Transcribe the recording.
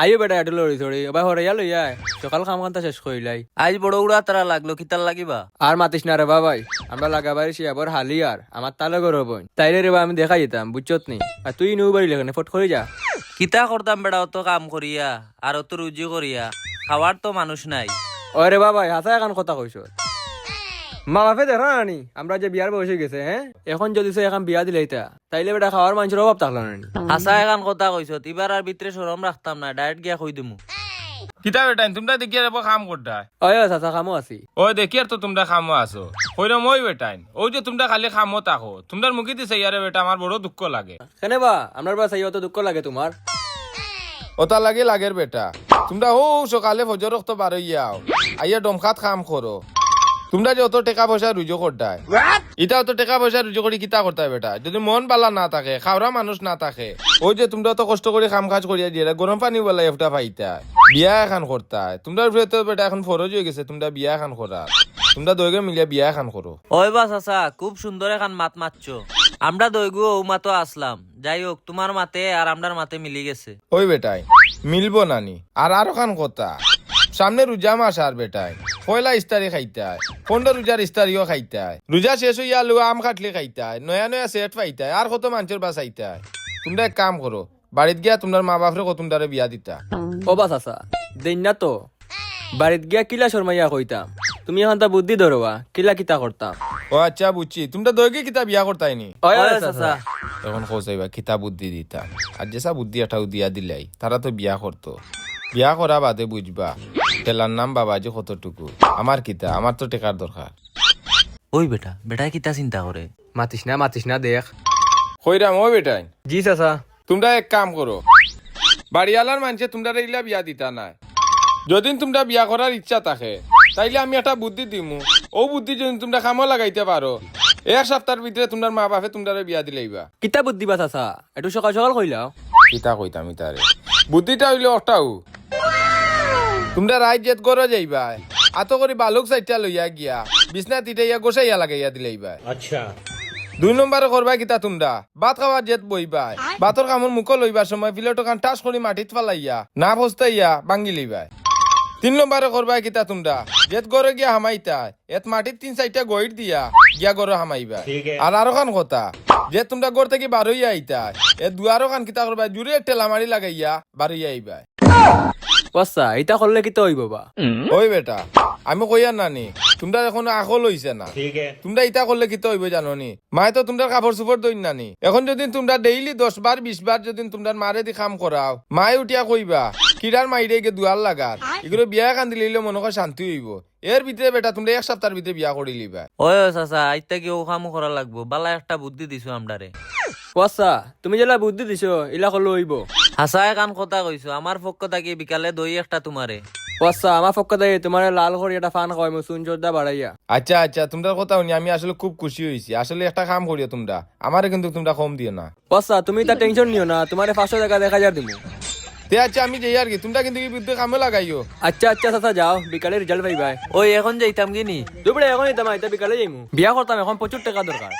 আইও বেটা এটো লড়ি থড়ি এবার হরাইয়া লইয়া সকাল কাম কান্তা শেষ করিলাই আজ বড় উড়া তারা লাগলো কিতার লাগিবা আর মাতিস না রে বাবাই আমরা লাগাবারি শিয়াবর হালি আর আমার তালে গরো বোন তাইলে রে বা আমি দেখাই যেতাম বুঝছত নি আর তুই নৌ বাড়ি লেখানে ফট করে যা কিতা করতাম বেড়া অত কাম করিয়া আর অত রুজি করিয়া খাওয়ার তো মানুষ নাই ওরে বাবাই হাসা এখন কথা কইছ মা বাপে দেখা নানি আমরা যে বিয়ার বসে গেছে হ্যাঁ এখন যদি সে এখন বিয়া দিলাইতা তাইলে বেটা খাওয়ার মানুষের অভাব থাকলো না হাসা এখন কথা কইছ এবার আর ভিতরে সরম রাখতাম না ডাইরেক্ট গিয়া কই দিমু কিতা বেটাইন তোমরা দেখিয়ে রেবো কাম করতা ওই চাচা কামো আছি ওই দেখিয়ে তো তোমরা খামো আছো কইরম ওই বেটাইন ওই যে তোমরা খালি খামো তাকো তোমরা মুখে দিছে ইয়ারে বেটা আমার বড় দুঃখ লাগে কেনে বা আপনার বা চাই অত দুঃখ লাগে তোমার ওটা লাগে লাগের বেটা তোমরা ও সকালে ফজর রক্ত বার হইয়াও আইয়া ডমখাত কাম করো তোমরা যে অত টাকা পয়সা রুজো করতায় এটা অত টাকা পয়সা রুজো করে কিতা করতায় বেটা যদি মন বালা না থাকে খাওয়া মানুষ না থাকে ওই যে তোমরা অত কষ্ট করে কাম কাজ করিয়া দিয়ে গরম পানি বলা একটা পাইতায় বিয়া এখন করতায় তোমরা তো বেটা এখন ফরজ হয়ে গেছে তোমরা বিয়া এখন করা তোমরা দৈগে মিলিয়া বিয়া এখন করো ওই বাস আসা খুব সুন্দর এখন মাত মাতছো আমরা দইগু ও মাতো আসলাম যাই হোক তোমার মাতে আর আমরার মাতে মিলি গেছে ওই বেটাই মিলবো নানি আর আরো খান কথা সামনে রোজা মাস আর বেটাই পয়লা ইস্তারি খাইতায় 15 রোজার ইস্তারিও খাইতায় রোজা শেষ হইয়া আলু আম কাটলে খাইতায় নয়া নয়া সেট পাইতায় আর কত মানুষের বাসাইতায় তোমরা এক কাম করো বাড়িত গিয়া তোমার মা বাপরে কত তোমরা বিয়া দিতা ও বা চাচা দেন না তো বাড়িত গিয়া কিলা শর্মাইয়া কইতাম তুমি এখন তা বুদ্ধি ধরবা কিলা কিতা করতাম ও আচ্ছা বুঝছি তোমরা দইকে কিতা বিয়া করতাইনি ওই ওই চাচা চাচা এখন খোঁজাইবা কিতা বুদ্ধি দিতা আর যেসা বুদ্ধি এটাও দিয়া দিলাই তারা তো বিয়া করতো বিয়া করা বাদে বুঝবা তেলার নাম বাবাজি কতটুকু আমার কিতা আমার তো টেকার দরকার ওই বেটা বেটাই কিতা চিন্তা করে মাতিস না দেখ কইরাম ও বেটাই জি চাচা তোমরা এক কাম করো বাড়িওয়ালার মানুষে তোমরা রেগুলা বিয়া দিতা নাই যদি তোমরা বিয়া করার ইচ্ছা থাকে তাইলে আমি একটা বুদ্ধি দিমু ও বুদ্ধি যদি তোমরা কামও লাগাইতে পারো এক সপ্তাহের ভিতরে তোমার মা বাপে তোমরা বিয়া দিলেইবা কিতা বুদ্ধি বা চাচা একটু সকাল সকাল কইলাও কিতা কইতাম ইতারে বুদ্ধিটা হইলে ওটাও তোমরা রাইত জেত গড় যাইবা আতো করে বালুক সাইটা লইয়া গিয়া বিছনা তিটাইয়া গোসাইয়া লাগাইয়া দিলেইবা আচ্ছা 2 নম্বরে করবা কিতা তোমরা ভাত খাওয়ার জেত বইবা ভাতর কামড় মুখ লইবার সময় প্লেটো কান টাস করে মাটিত ফালাইয়া না ফস্তাইয়া ভাঙ্গি লইবা 3 নম্বরে করবা কিতা তোমরা জেত গড়ে গিয়া হামাইতা এত মাটির 3-4টা গইট দিয়া গিয়া গড়ে হামাইবা আর আরো খান কথা যে তোমরা গড় থেকে বার হইয়া আইতা এ দুয়ারো খান কিতা করবা জুড়ে টেলা মারি লাগাইয়া বার হইয়া আইবা বস্তা এটা করলে কিতা হইব বা ওই বেটা আমি কইয়া নানি তোমরা এখন আকল হইছে না তোমরা ইটা করলে কিতা হইব জানো নি মায়ে তো তোমরা কাপড় চোপড় দইন নানি এখন যদি তোমরা ডেইলি 10 বার 20 বার যদি তোমরা মারে দি কাম করাও মায়ে উঠিয়া কইবা কিরার মাইরে গে দুয়ার লাগার এগুলো বিয়া কান দিলে মনে হয় শান্তি হইব এর ভিতরে বেটা তোমরা এক সপ্তাহের ভিতরে বিয়া করে লিবা ওই চাচা আইতা কি ও কাম করা লাগবো বালা একটা বুদ্ধি দিছো আমরারে বস্তা তুমি যেলা বুদ্ধি দিছো ইলা করলে হইব হাসা এখন কথা কইছো আমার পক্ষ থাকি বিকালে দই একটা তোমারে বস্তা আমার পক্ষ থেকে তোমার লাল করে একটা ফান খাওয়াই মুসুন জোরদা বাড়াইয়া আচ্ছা আচ্ছা তোমরা কথা শুনি আমি আসলে খুব খুশি হয়েছি আসলে একটা কাম করিও তোমরা আমারে কিন্তু তোমরা কম দিও না বস্তা তুমি তা টেনশন নিও না তোমার 500 টাকা 1000 দিব তে আচ্ছা আমি যাই আর কি তোমরা কিন্তু এই বুদ্ধি কামে লাগাইও আচ্ছা চাচা যাও বিকালে রেজাল্ট পাইবাই ওই এখন যাইতাম কি নি দুপুরে এখনই তোমার এটা বিকালে যাইমু বিয়া করতাম এখন 75 টাকা দরকার